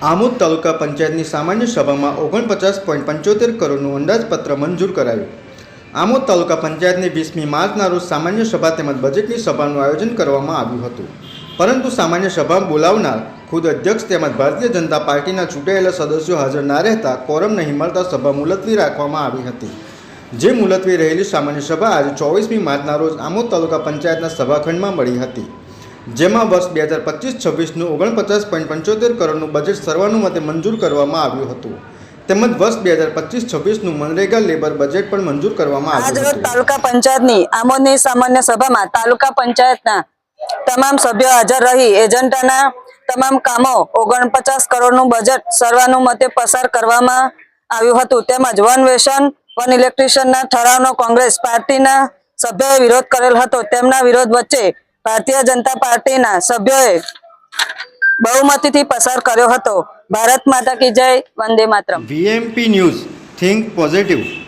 આમોદ તાલુકા પંચાયતની સામાન્ય સભામાં 49.75 કરોડનું અંદાજપત્ર મંજૂર કરાયું। આમોદ તાલુકા પંચાયતની 20મી માર્ચના રોજ સામાન્ય સભા તેમજ બજેટની સભાનું આયોજન કરવામાં આવ્યું હતું, પરંતુ સામાન્ય સભા બોલાવનાર ખુદ અધ્યક્ષ તેમજ ભારતીય જનતા પાર્ટીના ચૂંટાયેલા સદસ્યો હાજર ના રહેતા કોરમ નહીં મળતા સભા મુલતવી રાખવામાં આવી હતી। જે મુલતવી રહેલી સામાન્ય સભા આજે 24મી માર્ચના રોજ આમોદ તાલુકા પંચાયતના સભાખંડમાં મળી હતી, જેમાં વર્ષ 2025-26નું 49.75 કરોડનું બજેટ સર્વાનુમતે મંજૂર કરવામાં આવ્યું હતું, તેમજ વર્ષ 2025-26નું મનરેગા લેબર બજેટ પણ મંજૂર કરવામાં આવ્યું હતું। તાલુકા પંચાયતની આમોદની સામાન્ય સભામાં તાલુકા પંચાયતના તમામ સભ્યો હાજર રહી એજન્ડાના તમામ કામો 49 કરોડનું બજેટ સર્વાનુમતે પસાર કરવામાં આવ્યું હતું, તેમજ વન વેસન વન ઇલેક્ટ્રિશિયનના ઠરાવનો કોંગ્રેસ પાર્ટીના સભ્યોએ વિરોધ કરેલ હતો। તેમના વિરોધ વચ્ચે ભારતીય જનતા પાર્ટીના સભ્યોએ બહુમતીથી પસાર કર્યો હતો। ભારત માતા કી જય, Vande Mataram. VMP news, think positive.